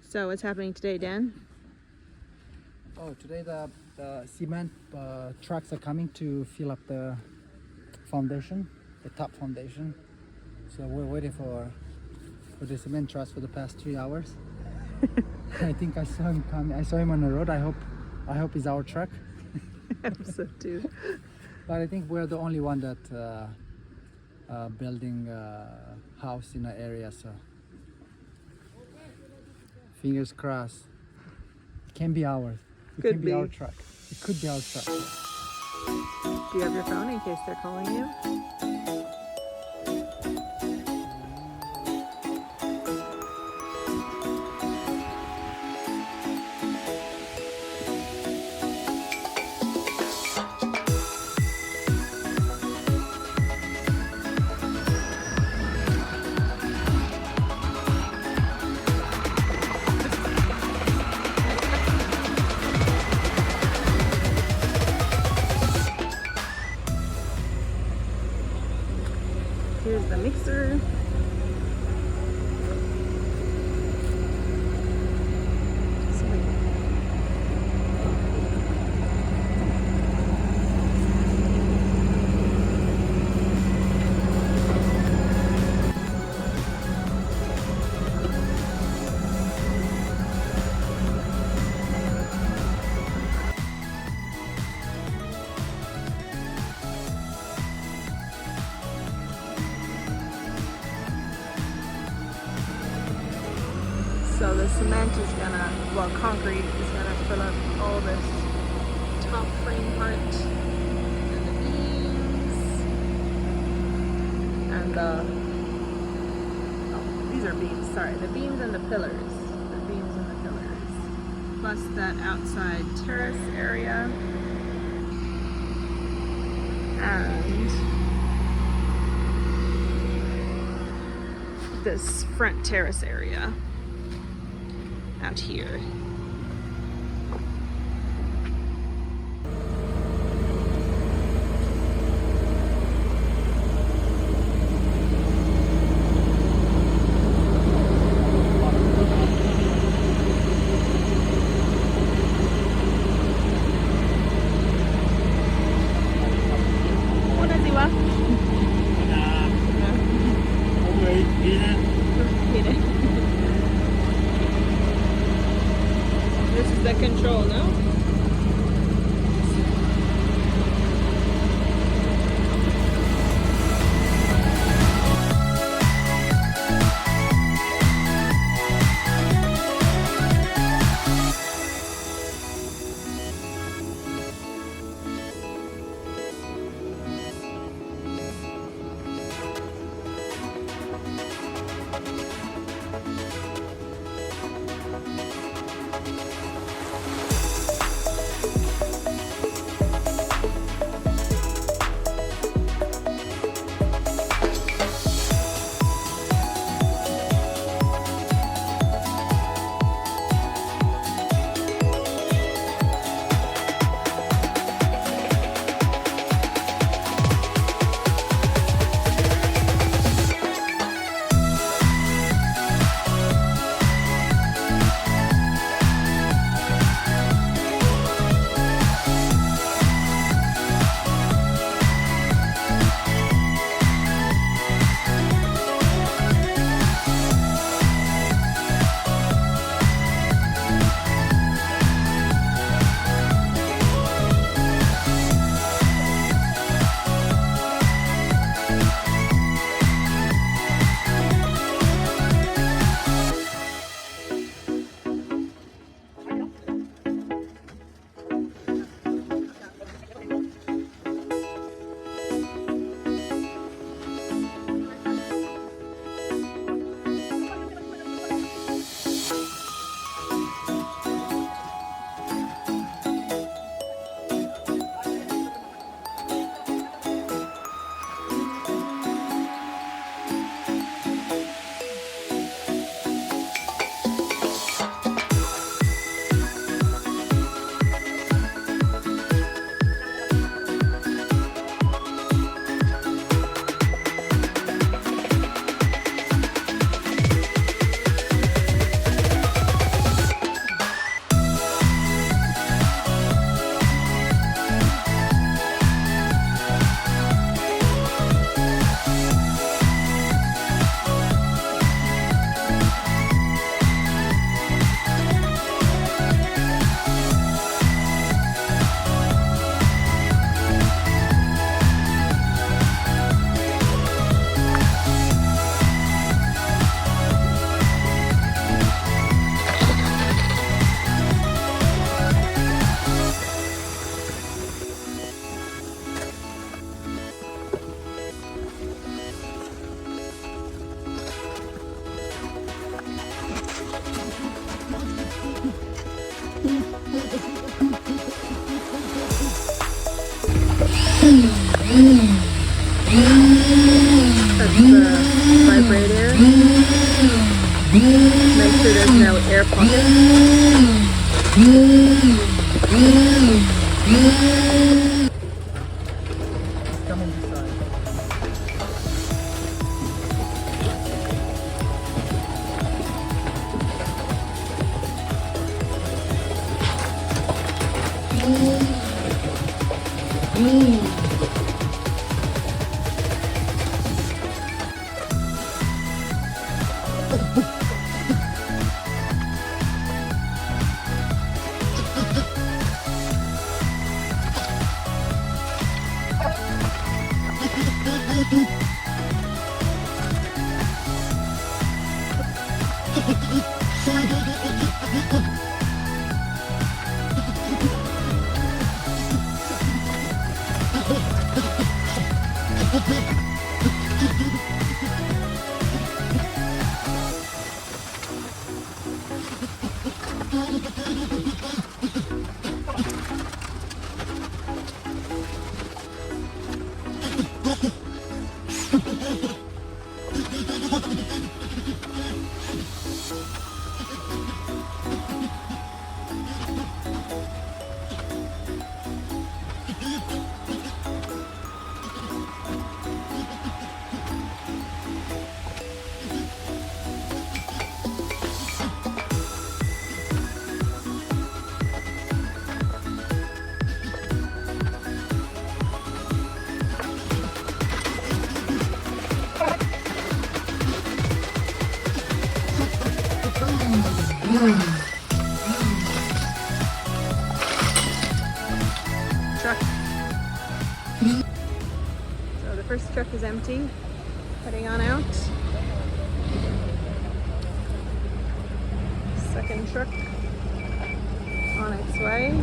So what's happening today, Dan? Oh, today the cement trucks are coming to fill up the foundation, the top foundation. So we're waiting for the cement trucks for the past 3 hours. I think I saw him coming. I saw him on the road. I hope it's our truck. I hope so too. But I think we're the only one that building house in the area. So fingers crossed. It can be ours. It Could can be our truck. It could be our truck. Do you have your phone in case they're calling you? Here's the mixer. So the cement is gonna, well, concrete is gonna fill up all this top frame part and the beams and the, oh, these are beams, sorry, the beams and the pillars, plus that outside terrace area and this front terrace area out here. This is the control, no? That's the vibrator. Make sure there's no air pockets. Come in this side. Truck. So the first truck is empty. Heading on out. Second truck on its way.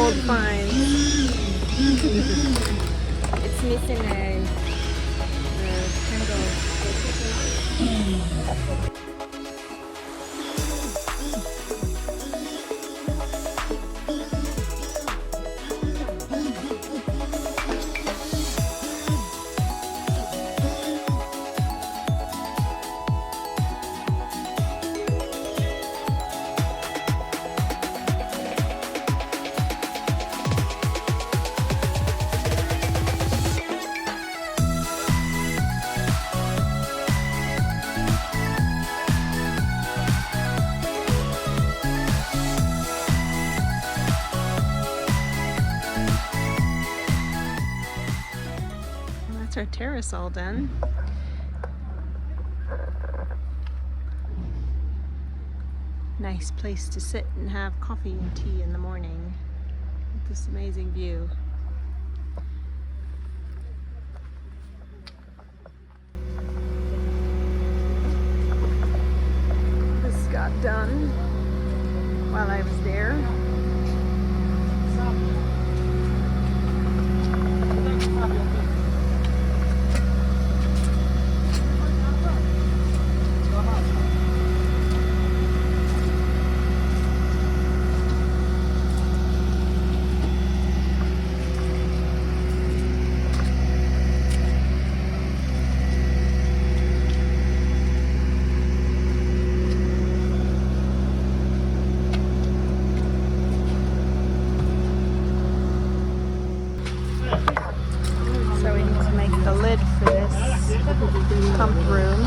old finds. It's missing a handle. Our terrace all done. Nice place to sit and have coffee and tea in the morning with this amazing view. This got done while I was there. So we need to make the lid for this pump room.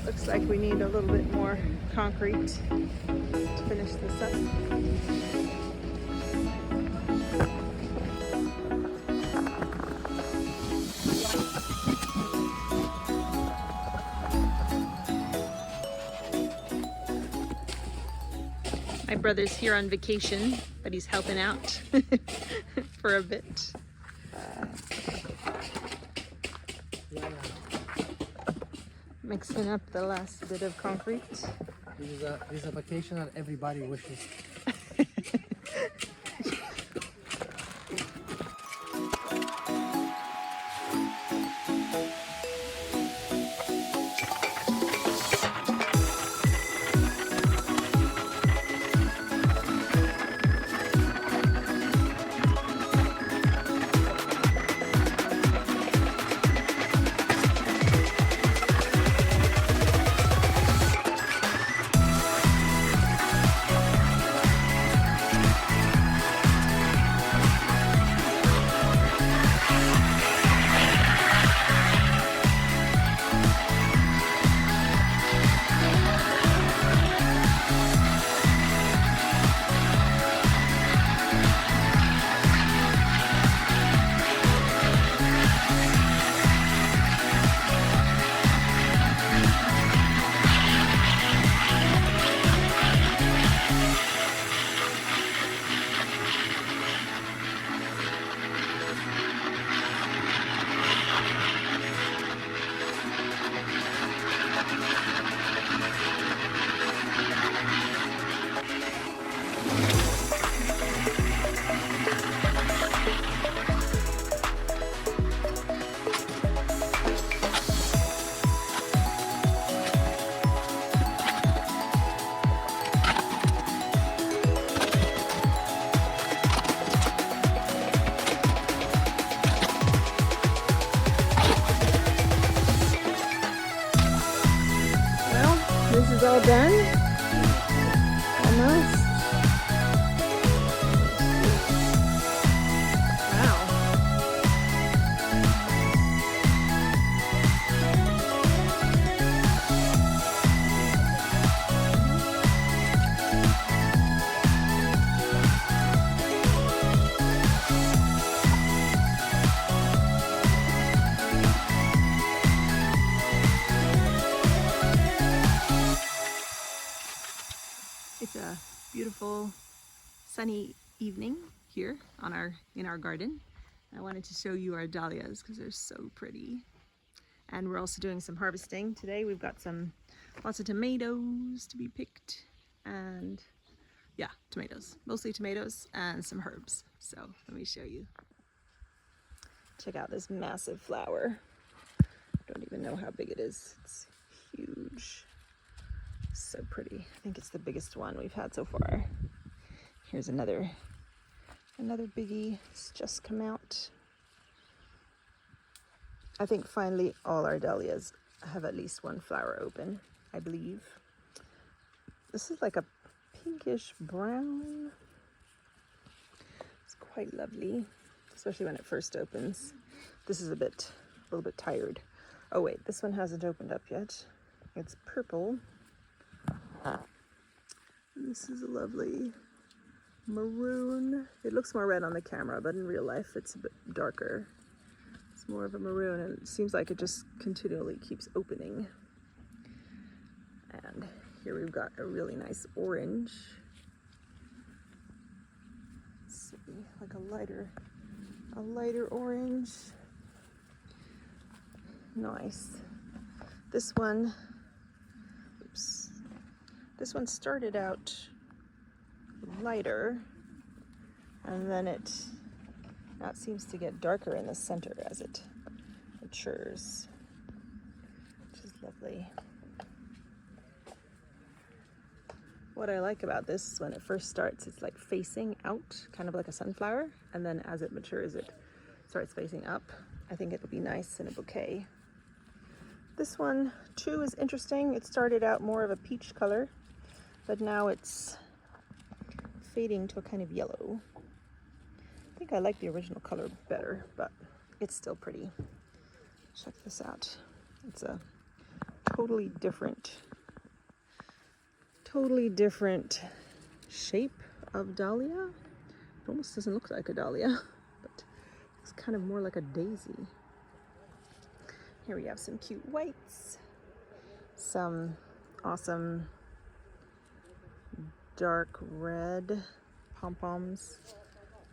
Looks like we need a little bit more concrete to finish this up. My brother's here on vacation, but he's helping out for a bit. Mixing up the last bit of concrete. This is a vacation that everybody wishes. This is all done. Almost. Wow. beautiful sunny evening here in our garden. I wanted to show you our dahlias because they're so pretty. And we're also doing some harvesting today. We've got lots of tomatoes to be picked, and yeah, tomatoes, mostly tomatoes, and some herbs. So let me show you. Check out this massive flower. Don't even know how big it is. It's huge. So pretty. I think it's the biggest one we've had so far. Here's another biggie. It's just come out. I think finally all our dahlias have at least one flower open, I believe. This is like a pinkish brown. It's quite lovely, especially when it first opens. This is a little bit tired. Oh wait, this one hasn't opened up yet. It's purple. And this is a lovely maroon. It looks more red on the camera, but in real life it's a bit darker. It's more of a maroon, and it seems like it just continually keeps opening. And here we've got a really nice orange. Let's see, like a lighter orange. Nice. This one started out lighter, and then now it seems to get darker in the center as it matures, which is lovely. What I like about this is when it first starts, it's like facing out, kind of like a sunflower, and then as it matures, it starts facing up. I think it'll be nice in a bouquet. This one too is interesting. It started out more of a peach color, but now it's fading to a kind of yellow. I think I like the original color better, but it's still pretty. Check this out. It's a totally different shape of dahlia. It almost doesn't look like a dahlia, but it's kind of more like a daisy. Here we have some cute whites, some awesome dark red pom-poms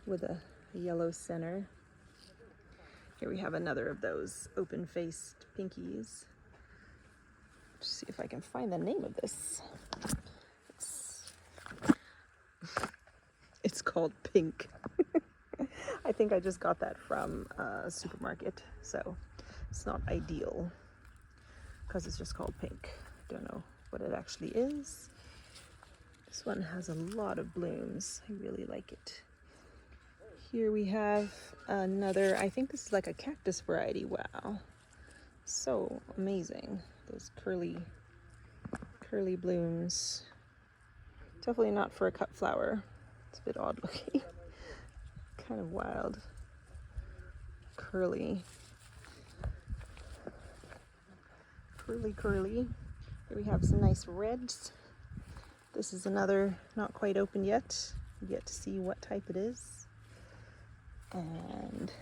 with a yellow center. Here we have another of those open-faced pinkies. Let's see if I can find the name of this. It's called Pink. I think I just got that from a supermarket, so it's not ideal because it's just called Pink. Don't know what it actually is. This one has a lot of blooms. I really like it. Here we have another, I think this is like a cactus variety. Wow, so amazing. Those curly blooms. Definitely not for a cut flower. It's a bit odd looking. Kind of wild. Curly. Here we have some nice reds. This is another not quite open yet. You get to see what type it is. And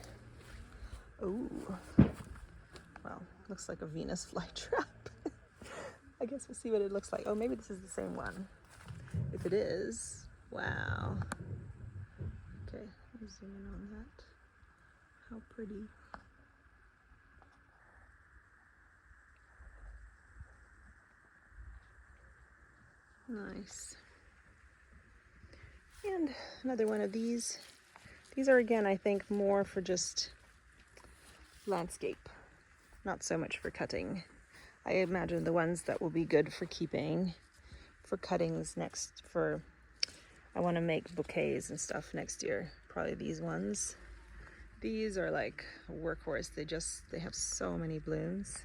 oh, well, looks like a Venus flytrap. I guess we'll see what it looks like. Oh, maybe this is the same one. If it is, wow. Okay, let me zoom in on that. How pretty. Nice. And another one of these. These are, again, I think more for just landscape, not so much for cutting. I imagine the ones that will be good for keeping, for cuttings I want to make bouquets and stuff next year. Probably these ones. These are like a workhorse. They have so many blooms.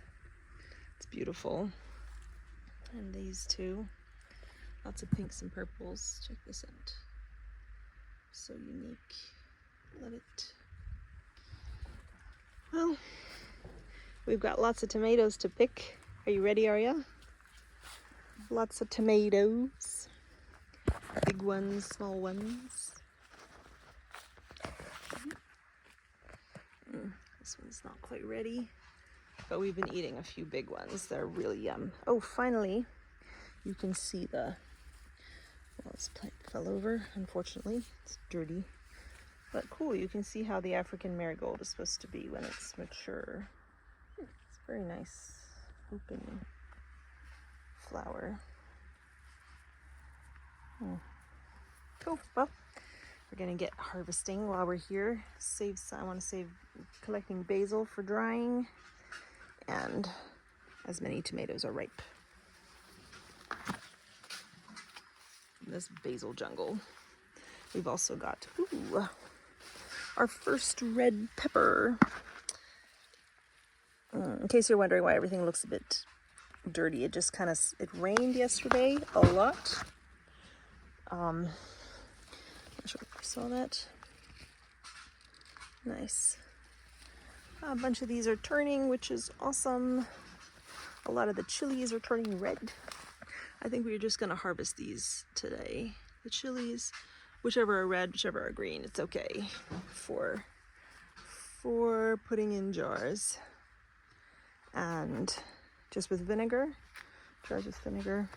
It's beautiful. And these two. Lots of pinks and purples. Check this out. So unique. Love it. Well, we've got lots of tomatoes to pick. Are you ready, Arya? Lots of tomatoes. Big ones, small ones. This one's not quite ready, but we've been eating a few big ones. They're really yum. Oh, finally, you can see the Well, this plant fell over, unfortunately. It's dirty. But cool, you can see how the African marigold is supposed to be when it's mature. It's very nice, open flower. Cool. Well, we're gonna get harvesting while we're here. I want to save collecting basil for drying, and as many tomatoes are ripe. This basil jungle. We've also got our first red pepper. In case you're wondering why everything looks a bit dirty, it rained yesterday a lot. I'm not sure if you saw that. Nice. A bunch of these are turning, which is awesome. A lot of the chilies are turning red. I think we're just gonna harvest these today. The chilies, whichever are red, whichever are green, it's okay for putting in jars. And just with vinegar, jars with vinegar.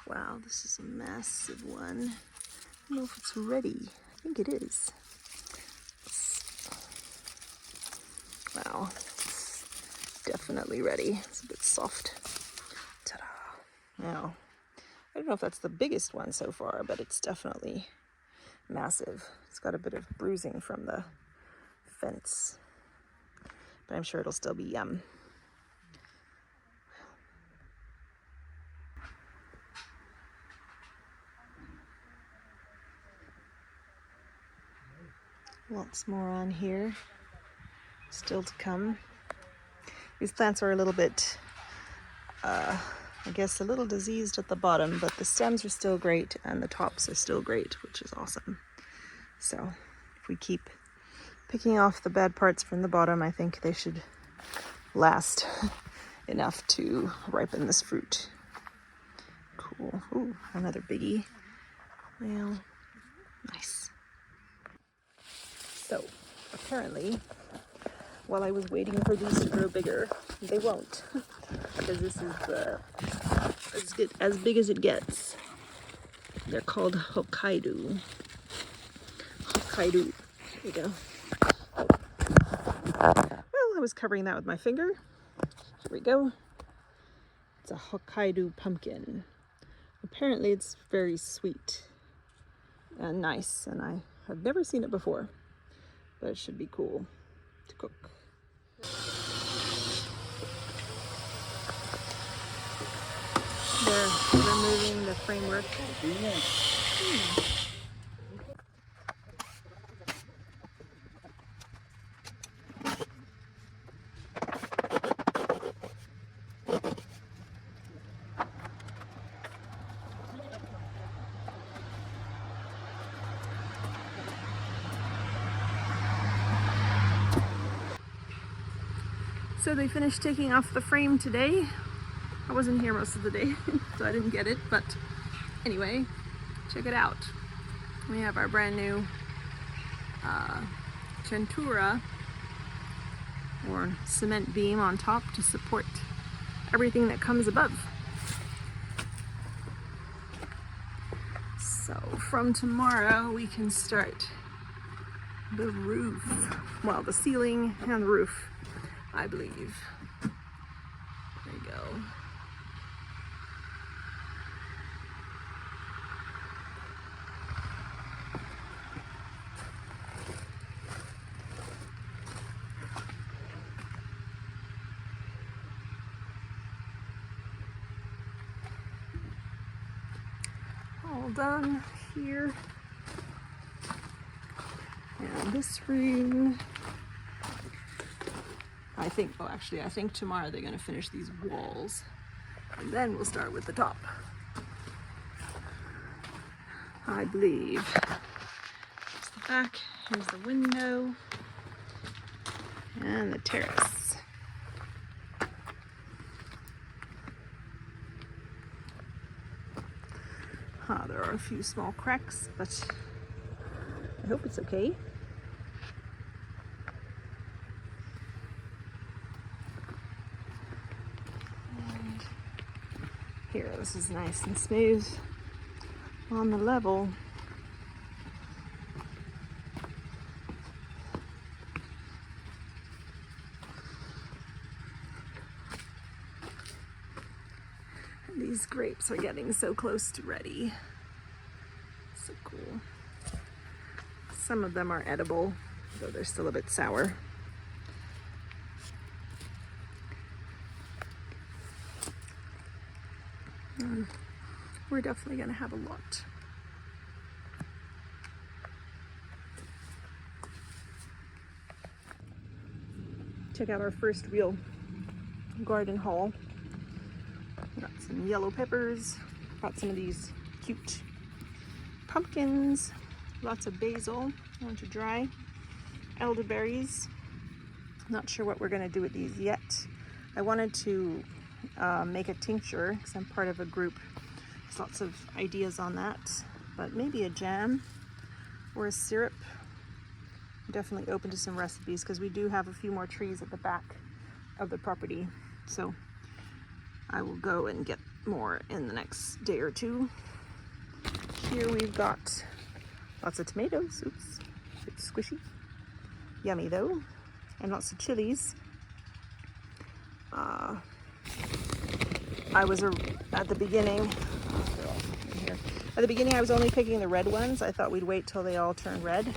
Wow, this is a massive one. I don't know if it's ready. I think it is. Wow, it's definitely ready. It's a bit soft. Ta-da. Now, I don't know if that's the biggest one so far, but it's definitely massive. It's got a bit of bruising from the fence, but I'm sure it'll still be yum. Lots more on here, still to come. These plants are a little bit, I guess, a little diseased at the bottom, but the stems are still great and the tops are still great, which is awesome. So if we keep picking off the bad parts from the bottom, I think they should last enough to ripen this fruit. Cool. Ooh, another biggie. Well, nice. So apparently, while I was waiting for these to grow bigger, they won't, because this is as big as it gets. They're called Hokkaido. Hokkaido. There you go. Well, I was covering that with my finger. Here we go. It's a Hokkaido pumpkin. Apparently it's very sweet and nice, and I have never seen it before, but it should be cool to cook. They're removing the framework. So they finished taking off the frame today. I wasn't here most of the day, so I didn't get it, but anyway, check it out. We have our brand new centura, or cement beam on top to support everything that comes above. So from tomorrow we can start the roof, well, the ceiling and the roof, I believe. There you go. All done here. And this room, I think tomorrow they're going to finish these walls, and then we'll start with the top, I believe. Here's the back, here's the window, and the terrace. There are a few small cracks, but I hope it's okay. And here, this is nice and smooth. on the level. And these grapes are getting so close to ready. So cool. Some of them are edible, though they're still a bit sour. We're definitely going to have a lot. Check out our first real garden haul. Got some yellow peppers, got some of these cute pumpkins, lots of basil, I want to dry, elderberries. Not sure what we're going to do with these yet. I wanted to make a tincture because I'm part of a group. There's lots of ideas on that, but maybe a jam or a syrup. I'm definitely open to some recipes because we do have a few more trees at the back of the property. So I will go and get more in the next day or two. Here we've got lots of tomatoes. Oops, it's squishy. Yummy though. And lots of chilies. I was at the beginning. At the beginning, I was only picking the red ones. I thought we'd wait till they all turn red,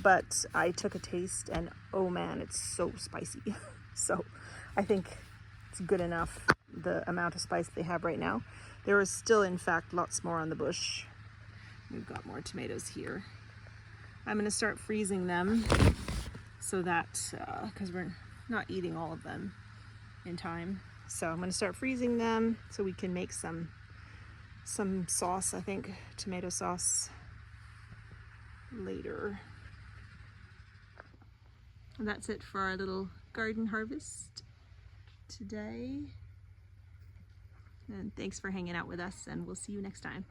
but I took a taste, and oh man, it's so spicy. So I think it's good enough, the amount of spice they have right now. There is still, in fact, lots more on the bush. We've got more tomatoes here. I'm going to start freezing them so that, because we're not eating all of them in time. So I'm going to start freezing them so we can make some sauce, I think, tomato sauce later. And that's it for our little garden harvest today. And thanks for hanging out with us, and we'll see you next time.